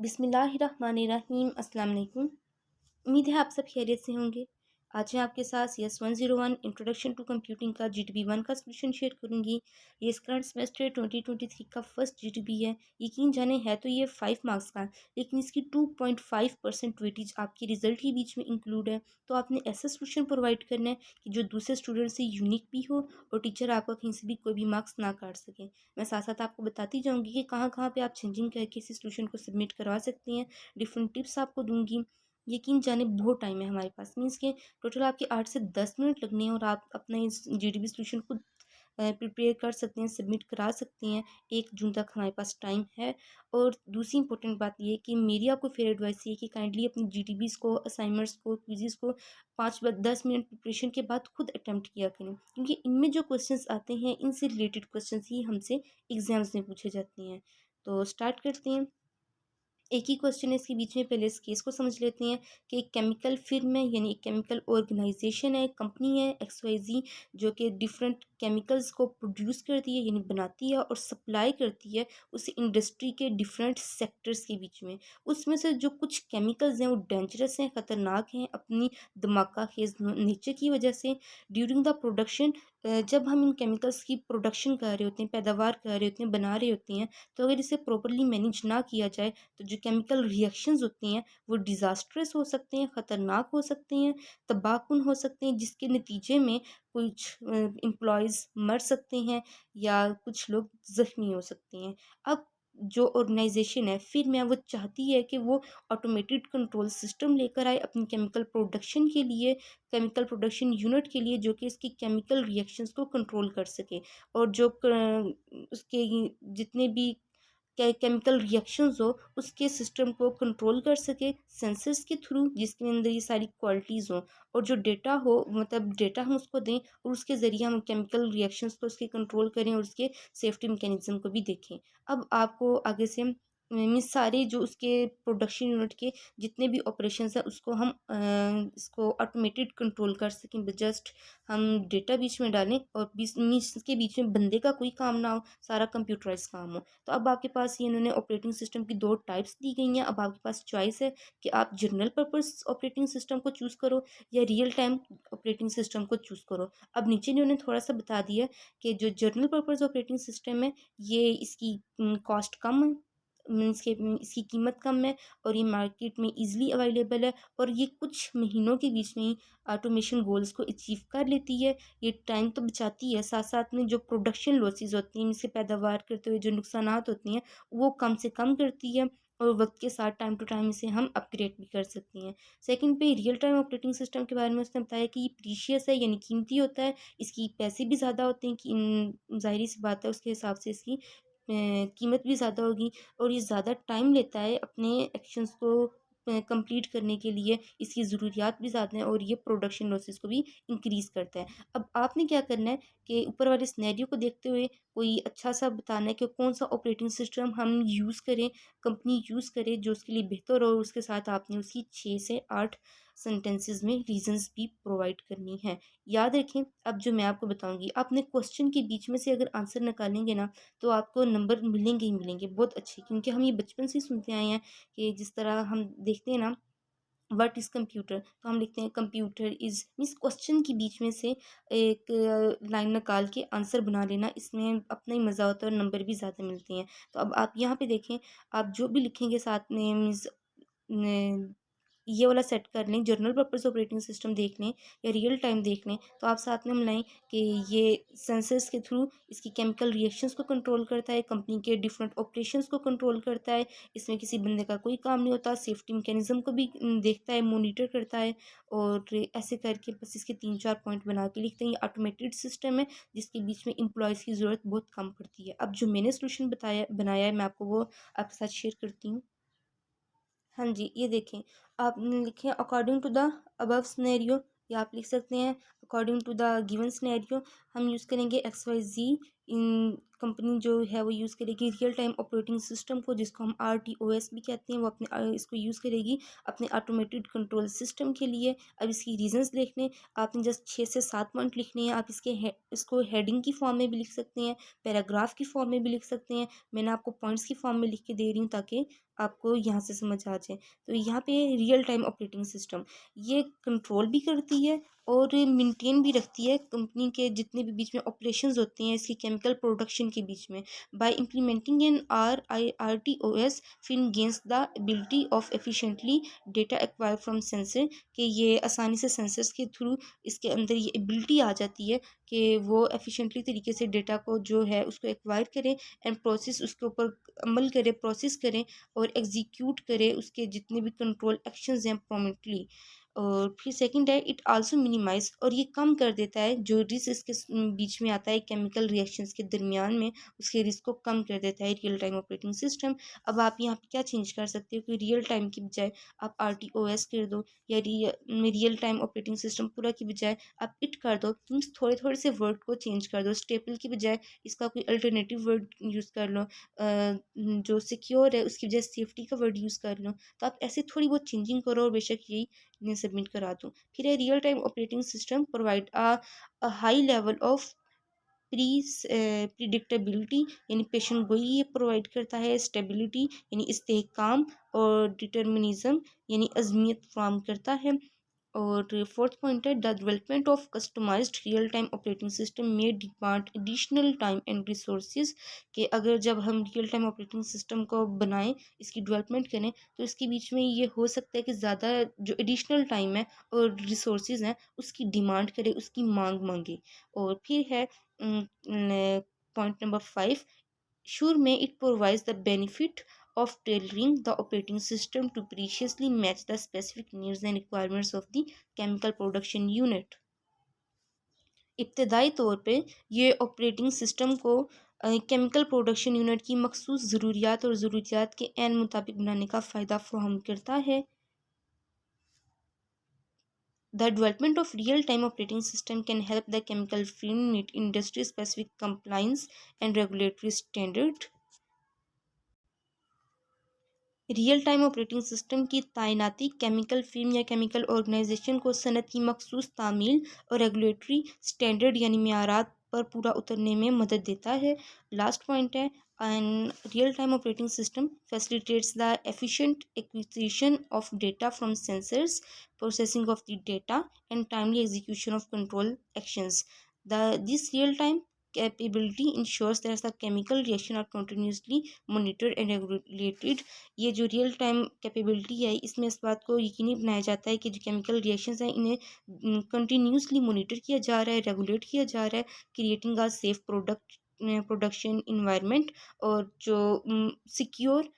बिस्मिल्लाहिर्रहमानिर्रहीम अस्सलाम वालेकुम। उम्मीद है आप सब खैरियत से होंगे। आज मैं आपके साथ यस 101 इंट्रोडक्शन टू कंप्यूटिंग का जीटीबी 1 का सॉल्यूशन शेयर करूंगी। ये इस करंट सेमेस्टर 2023 का फर्स्ट जीटीबी है। यकीन जाने है तो ये 5 मार्क्स का, लेकिन इसकी 2.5% वेटेज आपके रिजल्ट के बीच में इंक्लूड है। तो आपने ऐसा सॉल्यूशन प्रोवाइड करना है कि जो दूसरे स्टूडेंट से यूनिक भी हो और टीचर आपका कहीं से भी कोई भी मार्क्स ना काट सके। मैं साथ साथ आपको बताती जाऊँगी कि कहाँ कहाँ पे आप चेंजिंग करके इसी सॉल्यूशन को सबमिट करवा सकते हैं। डिफरेंट टिप्स आपको दूँगी। यकीन जाने बहुत टाइम है हमारे पास, मीन्स के टोटल आपके 8 से 10 मिनट लगने हैं और आप अपना इस जीडीबी सॉल्यूशन खुद प्रिपेयर कर सकते हैं, सबमिट करा सकते हैं। 1 जून तक हमारे पास टाइम है। और दूसरी इंपॉर्टेंट बात ये है कि मेरी आपको फेयर एडवाइस ये है कि काइंडली अपनी जीडीबीज़ को, असाइनमेंट्स को, क्विज़ेज़ को 5 व 10 मिनट प्रिपरेशन के बाद खुद अटेम्प्ट किया करें, क्योंकि इनमें जो क्वेश्चंस आते हैं इनसे रिलेटेड क्वेश्चंस ही हमसे एग्ज़ाम्स में पूछे जाते हैं। तो स्टार्ट करते हैं। एक ही क्वेश्चन है इसके बीच में, पहले इस केस को समझ लेते हैं कि एक केमिकल फिर्म है, यानी एक केमिकल ऑर्गेनाइजेशन है, कंपनी है XYZ, जो कि डिफरेंट केमिकल्स को प्रोड्यूस करती है, यानी बनाती है और सप्लाई करती है उस इंडस्ट्री के डिफरेंट सेक्टर्स के बीच में। उसमें से जो कुछ केमिकल्स हैं वो डेंजरस हैं, ख़तरनाक हैं अपनी धमाका खेज नेचर की वजह से। ड्यूरिंग द प्रोडक्शन, जब हम इन केमिकल्स की प्रोडक्शन कर रहे होते हैं, पैदावार कर रहे होते हैं, बना रहे होते हैं, तो अगर इसे प्रॉपरली मैनेज ना किया जाए तो जो केमिकल रिएक्शंस होती हैं वो डिज़ास्ट्रस हो सकते हैं, ख़तरनाक हो सकते हैं, तबाहकुन हो सकते हैं, जिसके नतीजे में कुछ एम्प्लॉयज़ मर सकते हैं या कुछ लोग ज़ख्मी हो सकते हैं। अब जो ऑर्गेनाइजेशन है, फिर मैं वो चाहती है कि वो ऑटोमेटेड कंट्रोल सिस्टम लेकर आए अपनी केमिकल प्रोडक्शन के लिए, केमिकल प्रोडक्शन यूनिट के लिए, जो कि इसकी केमिकल रिएक्शंस को कंट्रोल कर सके। और जो उसके जितने भी केमिकल रिएक्शंस हो उसके सिस्टम को कंट्रोल कर सके सेंसर्स के थ्रू, जिसके अंदर ये सारी क्वालिटीज़ हो। और जो डेटा हो, मतलब डेटा हम उसको दें और उसके ज़रिए हम केमिकल रिएक्शंस को उसके कंट्रोल करें और उसके सेफ्टी मैकेनिज्म को भी देखें। अब आपको आगे से मीन्स सारे जो उसके प्रोडक्शन यूनिट के जितने भी ऑपरेशंस हैं उसको हम इसको ऑटोमेटेड कंट्रोल कर सकें। जस्ट हम डेटा बीच में डालें और बीच मीन्स के बीच में बंदे का कोई काम ना हो, सारा कंप्यूटराइज काम हो। तो अब आपके पास ये इन्होंने ऑपरेटिंग सिस्टम की 2 टाइप्स दी गई हैं। अब आपके पास चॉइस है कि आप जनरल पर्पस ऑपरेटिंग सिस्टम को चूज़ करो या रियल टाइम ऑपरेटिंग सिस्टम को चूज़ करो। अब नीचे इन्होंने थोड़ा-सा बता दिया कि जो जनरल पर्पस ऑपरेटिंग सिस्टम है, ये इसकी कॉस्ट कम है, मीन्स के इसकी कीमत कम है और ये मार्केट में ईज़िली अवेलेबल है और ये कुछ महीनों के बीच में ही ऑटोमेशन गोल्स को अचीव कर लेती है। ये टाइम तो बचाती है, साथ-साथ में जो प्रोडक्शन लॉसेस होती हैं, इससे पैदावार करते हुए जो नुकसानात होती हैं, वो कम से कम करती है और वक़्त के साथ टाइम टू टाइम इसे हम अपग्रेड भी कर सकते हैं। सेकंड पे रियल टाइम ऑपरेटिंग सिस्टम के बारे में उसने बताया कि ये प्रीशियस है, यानी कीमती होता है, इसकी पैसे भी ज़्यादा होते हैं कि ज़ाहिर-सी बात है उसके हिसाब से इसकी कीमत भी ज़्यादा होगी और ये ज़्यादा टाइम लेता है अपने एक्शंस को कंप्लीट करने के लिए, इसकी ज़रूरियात भी ज़्यादा हैं और ये प्रोडक्शन लॉसेस को भी इंक्रीज़ करता है। अब आपने क्या करना है कि ऊपर वाले सिनेरियो को देखते हुए कोई अच्छा-सा बताना है कि कौन-सा ऑपरेटिंग सिस्टम हम यूज़ करें, कंपनी यूज़ करे जो उसके लिए बेहतर हो, और उसके साथ आपने उसकी 6 से 8 सेंटेंसेस में रीज़न्स भी प्रोवाइड करनी है। याद रखें, अब जो मैं आपको बताऊँगी, आपने क्वेश्चन के बीच में से अगर आंसर निकालेंगे ना, तो आपको नंबर मिलेंगे ही मिलेंगे बहुत अच्छे, क्योंकि हम ये बचपन से ही सुनते आए हैं कि जिस तरह हम देखते हैं ना, व्हाट इज़ कंप्यूटर, तो हम लिखते हैं कंप्यूटर इज़, मीन्स क्वेश्चन के बीच में से एक लाइन निकाल के आंसर बना लेना, इसमें अपना ही मज़ा होता है और नंबर भी ज़्यादा मिलते हैं। तो अब आप यहाँ पे देखें, आप जो भी लिखेंगे साथ में मीन्स ये वाला सेट कर लें, जनरल पर्पस ऑपरेटिंग सिस्टम देख लें या रियल टाइम देख लें, तो आप साथ में मिलाएं कि ये सेंसर्स के थ्रू इसकी केमिकल रिएक्शंस को कंट्रोल करता है, कंपनी के डिफरेंट ऑपरेशंस को कंट्रोल करता है, इसमें किसी बंदे का कोई काम नहीं होता, सेफ्टी मैकेनिज्म को भी देखता है, मॉनिटर करता है। और ऐसे करके बस इसके 3-4 पॉइंट बना के लिखते हैं। ये ऑटोमेटेड सिस्टम है जिसके बीच में एम्प्लॉयज़ की ज़रूरत बहुत कम पड़ती है। अब जो मैंने सोल्यूशन बनाया है, मैं आपको वो आपके साथ शेयर करती हूँ। हाँ जी, ये देखें, आपने लिखे according to the above scenario, या आप लिख सकते हैं according to the given scenario. हम यूज़ करेंगे XYZ इन कंपनी जो है वो यूज़ करेगी रियल टाइम ऑपरेटिंग सिस्टम को, जिसको हम RTOS भी कहते हैं। वो अपने इसको यूज़ करेगी अपने ऑटोमेटेड कंट्रोल सिस्टम के लिए। अब इसकी रीजंस देखने, आपने जस्ट 6 से 7 पॉइंट लिखने हैं। आप इसको हेडिंग की फॉर्म में भी लिख सकते हैं, पैराग्राफ की फॉर्म में भी लिख सकते हैं। मैंने आपको पॉइंट्स की फॉर्म में लिख के दे रही हूँ ताकि आपको यहाँ से समझ आ जाए। तो यहाँ पे रियल टाइम ऑपरेटिंग सिस्टम ये कंट्रोल भी करती है और मेंटेन भी रखती है कंपनी के जितने भी बीच में ऑपरेशंस होते हैं इसकी केमिकल प्रोडक्शन के बीच में। By implementing an RTOS, firm gains the ability of efficiently data acquire from sensor, कि ये आसानी से सेंसर्स के थ्रू इसके अंदर ये एबिलिटी आ जाती है कि वो एफिशिएंटली तरीके से डेटा को जो है उसको एक्वायर करें एंड प्रोसेस उसके ऊपर अमल करे, प्रोसेस करें और एग्जीक्यूट करे उसके जितने भी कंट्रोल एक्शंस हैं प्रोमिनेंटली। और फिर सेकंड है इट आल्सो मिनिमाइज, और ये कम कर देता है जो रिस्क इसके बीच में आता है केमिकल रिएक्शंस के दरमियान में, उसके रिस्क को कम कर देता है रियल टाइम ऑपरेटिंग सिस्टम। अब आप यहाँ पे क्या चेंज कर सकते हो कि रियल टाइम की बजाय आप RTOS कर दो, या रियल टाइम ऑपरेटिंग सिस्टम पूरा की बजाय आप इट कर दो। मीन्स थोड़े थोड़े से वर्ड को चेंज कर दो, स्टेपल की बजाय इसका कोई अल्टरनेटिव वर्ड यूज़ कर लो, जो सिक्योर है उसकी वजह सेफ्टी का वर्ड यूज़ कर लो। तो आप ऐसे थोड़ी बहुत चेंजिंग करो और बेशक यही इन्हें सबमिट करा दूँ। फिर है real time operating system provide a high level of predictability, यानी पेशेंट गोई ये प्रोवाइड करता है। स्टेबिलिटी यानी इस्तेहकाम, और डिटर्मिनिज्म यानी अज़मियत फराहम करता है। और फोर्थ पॉइंट है the development of customised real time operating system में demand additional time and resources, कि अगर जब हम रियल टाइम ऑपरेटिंग सिस्टम को बनाएं, इसकी डेवलपमेंट करें, तो इसके बीच में ये हो सकता है कि ज़्यादा जो एडिशनल टाइम है और रिसोर्सेज हैं उसकी डिमांड करे, उसकी मांग मांगे। और फिर है point number 5, sure may it provides the benefit of tailoring the operating system to preciously match the specific needs and requirements of the chemical production unit। इब्तदाई तौर पे ये ऑपरेटिंग सिस्टम को केमिकल प्रोडक्शन यूनिट की मखसूस ज़रूरियात और ज़रूरियात के ऐन मुताबिक बनाने का फ़ायदा फराहम करता है। The development of real-time operating system can help the chemical firm meet industry-specific compliance and regulatory standard। Real time operating system की तैनाती केमिकल फर्म या केमिकल ऑर्गेनाइजेशन को सनत की मखसूस तामील और रेगुलेटरी स्टैंडर्ड यानी मेयारात पर पूरा उतरने में मदद देता है। लास्ट पॉइंट है and real time operating system facilitates the efficient acquisition of data from sensors, processing of the data and timely execution of control actions. This real time capability ensures that the chemical reaction are continuously monitored and regulated। ये जो real time capability है इसमें इस बात को यकीनी बनाया जाता है कि जो केमिकल रिएक्शंस हैं इन्हें कंटिन्यूसली मॉनिटर किया जा रहा है, रेगुलेट किया जा रहा है, creating a safe production environment, और जो सिक्योर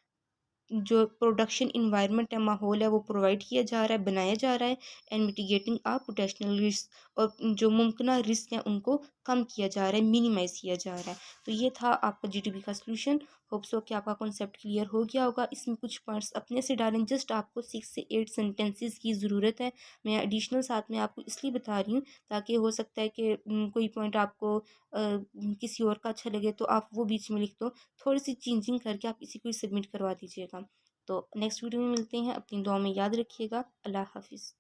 जो प्रोडक्शन इन्वायरमेंट है, माहौल है, वो प्रोवाइड किया जा रहा है, बनाया जा रहा है। And mitigating a potential risk, और जो मुमकिन रिस्क हैं उनको कम किया जा रहा है, मिनिमाइज़ किया जा रहा है। तो ये था आपका GTP का सोल्यूशन। होप सो कि आपका कॉन्सेप्ट क्लियर हो गया होगा। इसमें कुछ पॉइंट्स अपने से डालें, जस्ट आपको 6 से 8 सेंटेंसेस की ज़रूरत है। मैं एडिशनल साथ में आपको इसलिए बता रही हूँ ताकि हो सकता है कि कोई पॉइंट आपको किसी और का अच्छा लगे तो आप वो बीच में लिख दो। थोड़ी सी चेंजिंग करके आप इसी को सबमिट करवा दीजिएगा। तो नेक्स्ट वीडियो में मिलते हैं। अपनी दुआ में याद रखिएगा। अल्लाह हाफिज़।